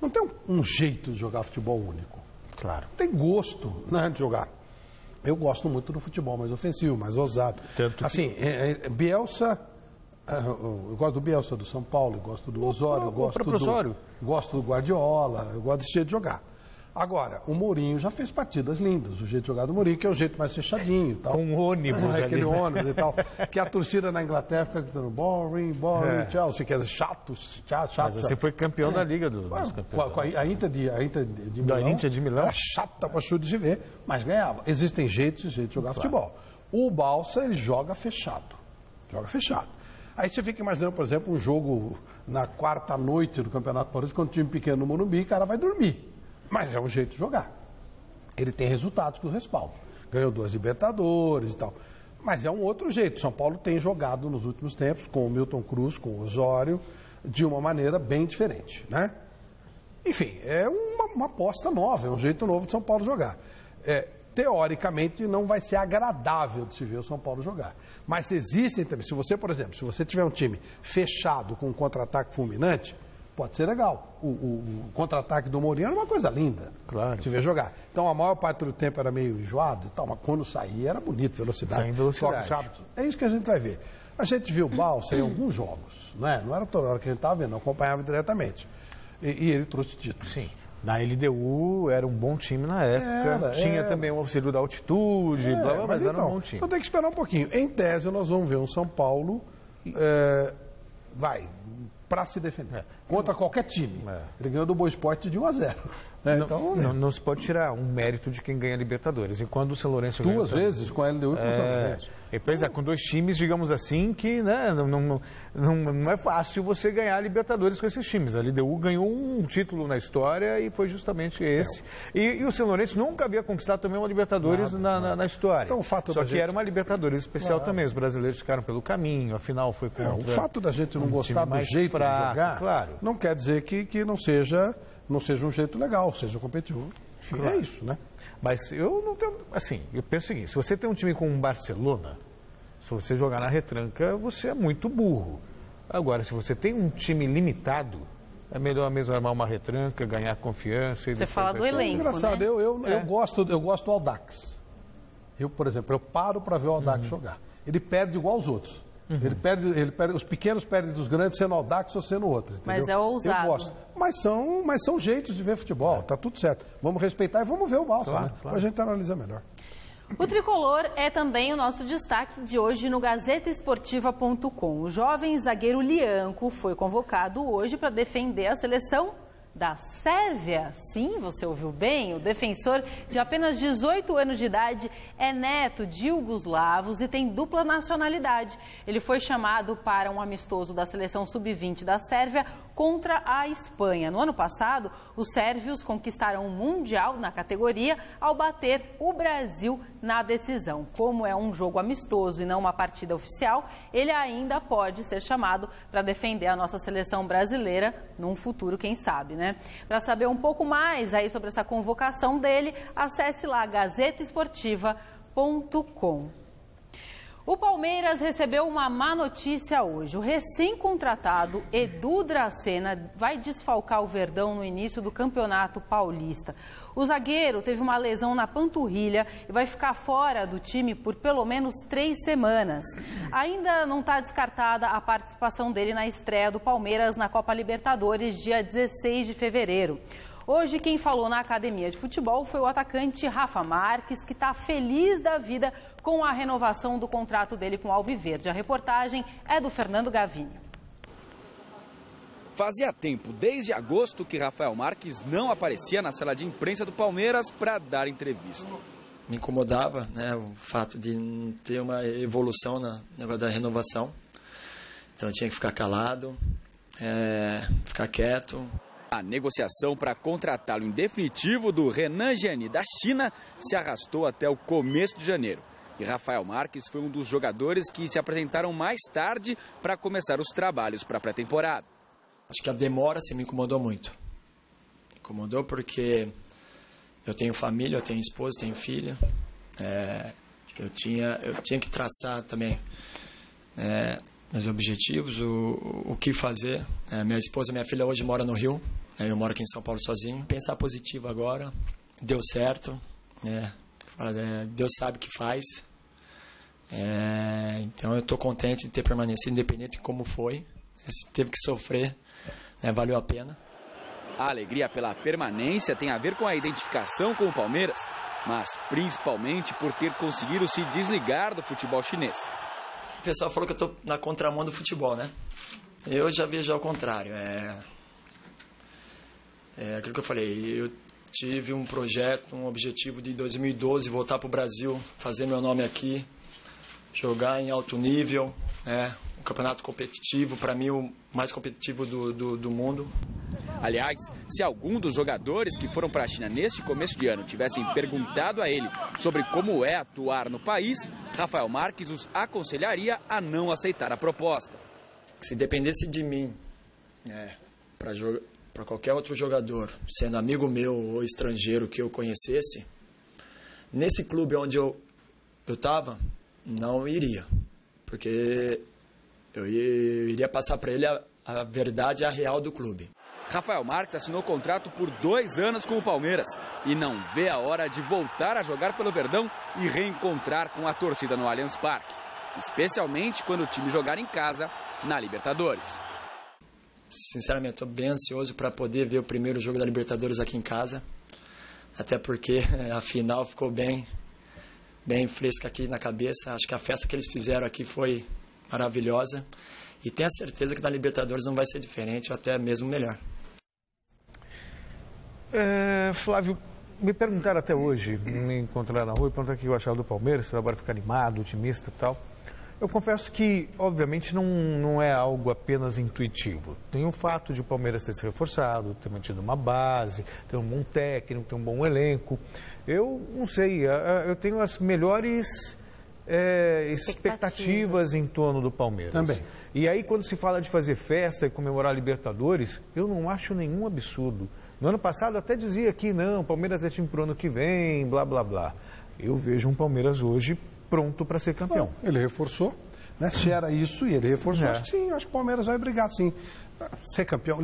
Speaker 8: não tem um jeito de jogar futebol único.
Speaker 2: Claro.
Speaker 8: Tem gosto, né, de jogar. Eu gosto muito do futebol mais ofensivo, mais ousado.
Speaker 2: Tanto
Speaker 8: assim, Bielsa, eu gosto do Bielsa do São Paulo, eu gosto do Osório, eu gosto do Guardiola, eu gosto desse jeito de jogar. Agora, o Mourinho já fez partidas lindas, o jeito de jogar do Mourinho, que é o jeito mais fechadinho e tal.
Speaker 2: Com ônibus ali.
Speaker 8: Aquele ônibus e tal. Que a torcida na Inglaterra fica gritando boring, Chelsea, quer dizer, chato.
Speaker 2: Mas você foi campeão da Liga dos Campeões.
Speaker 8: A Inter de Milão. Era chata pra chuva de se ver, mas ganhava. Existem jeitos e jeitos de jogar futebol. O Balsa, ele joga fechado. Aí você fica imaginando, por exemplo, um jogo na quarta noite do Campeonato Paulista, com um time pequeno no Morumbi, o cara vai dormir. Mas é um jeito de jogar. Ele tem resultados que o respaldam. Ganhou 2 Libertadores e tal. Mas é um outro jeito. São Paulo tem jogado nos últimos tempos com o Milton Cruz, com o Osório, de uma maneira bem diferente, né? Enfim, é uma aposta nova, é um jeito novo de São Paulo jogar. Teoricamente, não vai ser agradável de se ver o São Paulo jogar. Mas existem também, se você, por exemplo, se você tiver um time fechado com um contra-ataque fulminante, pode ser legal. O contra-ataque do Mourinho era uma coisa linda.
Speaker 2: Claro.
Speaker 8: Se ver jogar. Então, a maior parte do tempo era meio enjoado e tal, mas quando saía era bonito, velocidade.
Speaker 2: Sem velocidade.
Speaker 8: É isso que a gente vai ver. A gente viu o Balsa em alguns jogos, né? Não era toda hora que a gente estava vendo, não acompanhava diretamente. E ele trouxe título.
Speaker 2: Sim. Na LDU era um bom time na época. Tinha também o auxílio da altitude, mas era um bom time.
Speaker 8: Então tem que esperar um pouquinho. Em tese, nós vamos ver um São Paulo para se defender. Contra qualquer time. Ele ganhou do Boa Esporte de 1-0.
Speaker 2: Não se pode tirar um mérito de quem ganha Libertadores. E quando o São Lourenço
Speaker 8: ganha... 2 vezes com a LDU e com o São Lourenço.
Speaker 2: Pois com 2 times, digamos assim, que né, não é fácil você ganhar a Libertadores com esses times. A LDU ganhou um título na história e foi justamente esse. E o São Lourenço nunca havia conquistado também uma Libertadores na história. Então, Só que era uma Libertadores especial também. Os brasileiros ficaram pelo caminho, afinal foi contra...
Speaker 8: O fato da gente não gostar do jeito de jogar, não quer dizer que não seja um jeito legal, seja competitivo. É isso, né?
Speaker 2: Mas eu não tenho... Assim, eu penso o seguinte, se você tem um time como o Barcelona, se você jogar na retranca, você é muito burro. Agora, se você tem um time limitado, é melhor mesmo armar uma retranca, ganhar confiança...
Speaker 1: Você fala do elenco,
Speaker 8: engraçado, né? Eu gosto do Audax. Eu, por exemplo, eu paro para ver o Audax jogar. Ele perde igual aos outros. Ele perde, os pequenos perdem dos grandes, sendo Audax ou sendo outro. Entendeu?
Speaker 1: Mas é ousado.
Speaker 8: Eu gosto. Mas são jeitos de ver futebol, tá tudo certo. Vamos respeitar e vamos ver o Balsa, né? Claro. A gente analisa melhor.
Speaker 1: O tricolor é também o nosso destaque de hoje no GazetaEsportiva.com. O jovem zagueiro Lianco foi convocado hoje para defender a seleção da Sérvia. Sim, você ouviu bem, o defensor de apenas 18 anos de idade é neto de iugoslavos e tem dupla nacionalidade. Ele foi chamado para um amistoso da seleção sub-20 da Sérvia contra a Espanha. No ano passado, os sérvios conquistaram o Mundial na categoria ao bater o Brasil na decisão. Como é um jogo amistoso e não uma partida oficial, ele ainda pode ser chamado para defender a nossa seleção brasileira num futuro, quem sabe, né? Para saber um pouco mais aí sobre essa convocação dele, acesse lá GazetaEsportiva.com. O Palmeiras recebeu uma má notícia hoje. O recém-contratado Edu Dracena vai desfalcar o Verdão no início do Campeonato Paulista. O zagueiro teve uma lesão na panturrilha e vai ficar fora do time por pelo menos 3 semanas. Ainda não está descartada a participação dele na estreia do Palmeiras na Copa Libertadores, dia 16 de fevereiro. Hoje, quem falou na academia de futebol foi o atacante Rafa Marques, que está feliz da vida com a renovação do contrato dele com o Alviverde. A reportagem é do Fernando Gavinho.
Speaker 6: Fazia tempo, desde agosto, que Rafael Marques não aparecia na sala de imprensa do Palmeiras para dar entrevista.
Speaker 7: Me incomodava, né, o fato de não ter uma evolução no negócio da renovação. Então eu tinha que ficar calado, ficar quieto.
Speaker 6: A negociação para contratá-lo em definitivo do Renan Gianni da China se arrastou até o começo de janeiro. E Rafael Marques foi um dos jogadores que se apresentaram mais tarde para começar os trabalhos para a pré-temporada.
Speaker 7: Acho que a demora me incomodou muito. Incomodou porque eu tenho família, eu tenho esposa, tenho filho. Eu tinha que traçar também meus objetivos, o que fazer. Minha esposa e minha filha hoje moram no Rio, eu moro aqui em São Paulo sozinho. Pensar positivo agora, deu certo, Deus sabe o que faz. Então eu estou contente de ter permanecido, independente de como foi. Se teve que sofrer, valeu a pena.
Speaker 6: A alegria pela permanência tem a ver com a identificação com o Palmeiras, mas principalmente por ter conseguido se desligar do futebol chinês.
Speaker 7: O pessoal falou que eu estou na contramão do futebol, né? Eu já vejo ao contrário. Aquilo que eu falei, eu tive um projeto, um objetivo de 2012 voltar para o Brasil, fazer meu nome aqui, jogar em alto nível, um campeonato competitivo, para mim o mais competitivo do mundo.
Speaker 6: Aliás, se algum dos jogadores que foram para a China neste começo de ano tivessem perguntado a ele sobre como é atuar no país, Rafael Marques os aconselharia a não aceitar a proposta.
Speaker 7: Se dependesse de mim, para qualquer outro jogador, sendo amigo meu ou estrangeiro que eu conhecesse, nesse clube onde eu estava, não iria. Porque eu iria passar para ele a verdade, a real do clube.
Speaker 6: Rafael Marques assinou contrato por 2 anos com o Palmeiras e não vê a hora de voltar a jogar pelo Verdão e reencontrar com a torcida no Allianz Parque, especialmente quando o time jogar em casa na Libertadores.
Speaker 7: Sinceramente, estou bem ansioso para poder ver o primeiro jogo da Libertadores aqui em casa, até porque a final ficou bem fresca aqui na cabeça. Acho que a festa que eles fizeram aqui foi maravilhosa e tenho a certeza que na Libertadores não vai ser diferente, ou até mesmo melhor.
Speaker 2: Flávio, me perguntaram até hoje, me encontraram na rua e perguntaram o que eu achava do Palmeiras, se agora ficar animado, otimista e tal. Eu confesso que, obviamente, não é algo apenas intuitivo. Tem o fato de o Palmeiras ter se reforçado, ter mantido uma base, ter um bom técnico, ter um bom elenco. Eu não sei, eu tenho as melhores expectativas em torno do Palmeiras.
Speaker 8: Também.
Speaker 2: E aí, quando se fala de fazer festa e comemorar a Libertadores, eu não acho nenhum absurdo. No ano passado eu até dizia que não, o Palmeiras é time pro ano que vem, blá, blá, blá. Eu vejo um Palmeiras hoje pronto para ser campeão.
Speaker 8: Ele reforçou, né? Se era isso e ele reforçou, acho que sim, acho que o Palmeiras vai brigar sim. Ser campeão,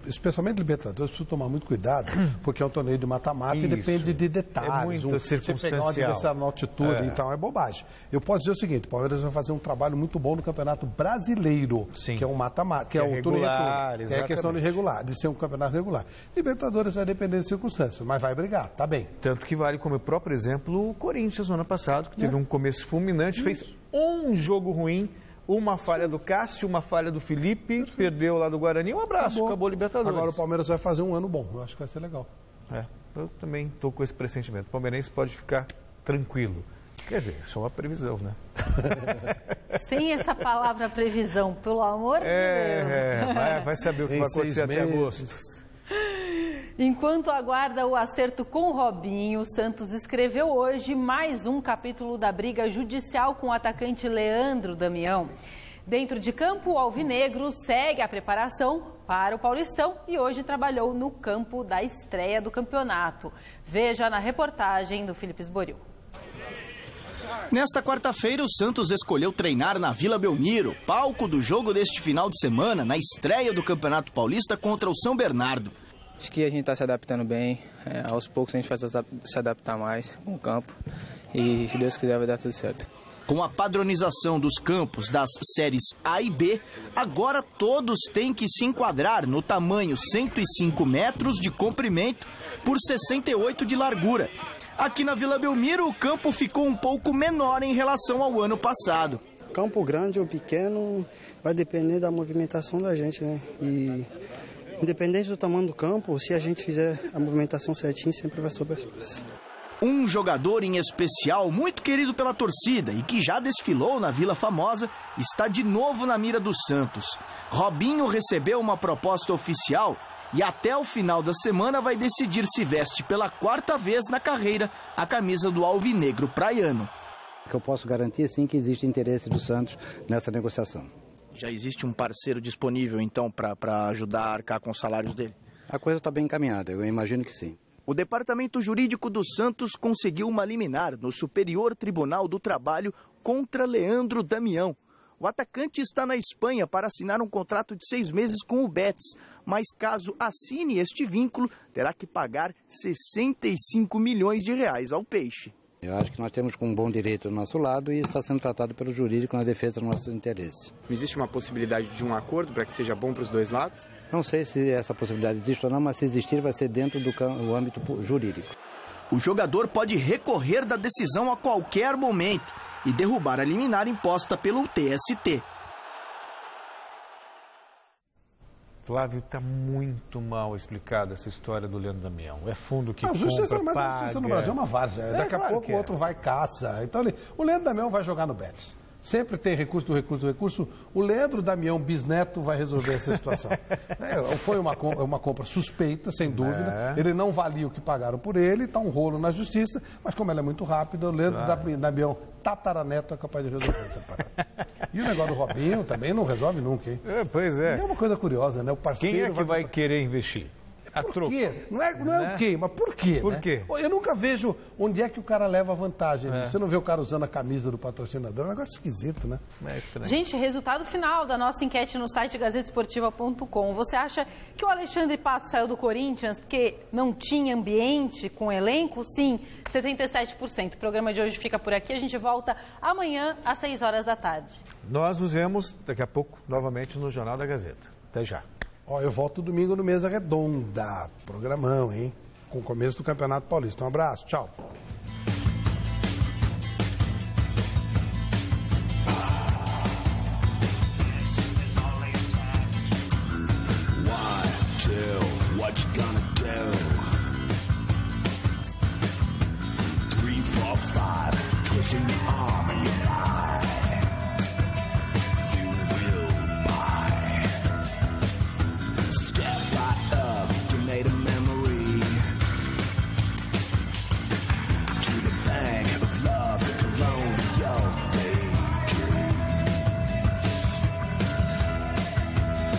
Speaker 8: especialmente Libertadores, precisa tomar muito cuidado, porque é um torneio de mata-mata e depende de detalhes.
Speaker 2: Você
Speaker 8: pegar um adversário na altitude, então é bobagem. Eu posso dizer o seguinte, o Palmeiras vai fazer um trabalho muito bom no Campeonato Brasileiro, que é um mata-mata, que é o torneio, que é a questão de regular, de ser um campeonato regular. Libertadores vai depender de circunstâncias, mas vai brigar, tá bem.
Speaker 2: Tanto que vale como o próprio exemplo o Corinthians no ano passado, que teve um começo fulminante, fez um jogo ruim, uma falha do Cássio, uma falha do Felipe, perdeu lá do Guarani, um abraço, acabou a Libertadores.
Speaker 8: Agora o Palmeiras vai fazer um ano bom, eu acho que vai ser legal.
Speaker 2: Eu também estou com esse pressentimento. O palmeirense pode ficar tranquilo. Quer dizer, só uma previsão, né?
Speaker 1: Sem essa palavra previsão, pelo amor de Deus.
Speaker 2: Vai saber o que vai acontecer até agosto.
Speaker 1: Enquanto aguarda o acerto com Robinho, o Santos escreveu hoje mais um capítulo da briga judicial com o atacante Leandro Damião. Dentro de campo, o alvinegro segue a preparação para o Paulistão e hoje trabalhou no campo da estreia do campeonato. Veja na reportagem do Felipe Esboril.
Speaker 9: Nesta quarta-feira, o Santos escolheu treinar na Vila Belmiro, palco do jogo deste final de semana, na estreia do Campeonato Paulista contra o São Bernardo.
Speaker 10: Acho que a gente está se adaptando bem, aos poucos a gente vai se adaptar mais com o campo e, se Deus quiser, vai dar tudo certo.
Speaker 9: Com a padronização dos campos das séries A e B, agora todos têm que se enquadrar no tamanho 105 metros de comprimento por 68 de largura. Aqui na Vila Belmiro, o campo ficou um pouco menor em relação ao ano passado.
Speaker 11: Campo grande ou pequeno vai depender da movimentação da gente, né? E independente do tamanho do campo, se a gente fizer a movimentação certinha, sempre vai sobrar espaço.
Speaker 9: Um jogador em especial, muito querido pela torcida e que já desfilou na Vila Famosa, está de novo na mira do Santos. Robinho recebeu uma proposta oficial e até o final da semana vai decidir se veste pela quarta vez na carreira a camisa do alvinegro praiano.
Speaker 12: Eu posso garantir, sim, que existe interesse do Santos nessa negociação.
Speaker 9: Já existe um parceiro disponível, então, para ajudar a arcar com os salários dele?
Speaker 12: A coisa está bem encaminhada, eu imagino que sim.
Speaker 9: O Departamento Jurídico do Santos conseguiu uma liminar no Superior Tribunal do Trabalho contra Leandro Damião. O atacante está na Espanha para assinar um contrato de 6 meses com o Betis, mas caso assine este vínculo, terá que pagar 65 milhões de reais ao Peixe.
Speaker 12: Eu acho que nós temos um bom direito do nosso lado e está sendo tratado pelo jurídico na defesa dos nossos interesses.
Speaker 13: Existe uma possibilidade de um acordo para que seja bom para os dois lados?
Speaker 12: Não sei se essa possibilidade existe ou não, mas se existir vai ser dentro do âmbito jurídico.
Speaker 9: O jogador pode recorrer da decisão a qualquer momento e derrubar a liminar imposta pelo TST.
Speaker 2: Flávio, está muito mal explicada essa história do Leandro Damião. É fundo que compra,
Speaker 8: justiça, mas
Speaker 2: paga.
Speaker 8: A justiça no Brasil é uma várzea. Daqui a pouco o outro vai caça. Então, o Leandro Damião vai jogar no Betis. Sempre tem recurso. O Leandro Damião bisneto vai resolver essa situação. Foi uma compra suspeita, sem dúvida. Ele não valia o que pagaram por ele, está um rolo na justiça, mas como ela é muito rápida, o Leandro Damião tataraneto é capaz de resolver essa parada. E o negócio do Robinho também não resolve nunca, hein?
Speaker 2: Pois é.
Speaker 8: E é uma coisa curiosa, né? O parceiro.
Speaker 2: Quem é que vai querer investir?
Speaker 8: Por quê? Não é o quê, mas por quê?
Speaker 2: Por quê?
Speaker 8: Eu nunca vejo onde é que o cara leva vantagem. Você não vê o cara usando a camisa do patrocinador, é um negócio esquisito, né?
Speaker 2: É estranho.
Speaker 1: Gente, resultado final da nossa enquete no site gazetesportiva.com. Você acha que o Alexandre Pato saiu do Corinthians porque não tinha ambiente com elenco? Sim, 77%. O programa de hoje fica por aqui. A gente volta amanhã às 6 horas da tarde.
Speaker 2: Nós nos vemos daqui a pouco novamente no Jornal da Gazeta. Até já.
Speaker 8: Eu volto domingo no Mesa Redonda. Programão, hein? Com o começo do Campeonato Paulista. Um abraço, tchau.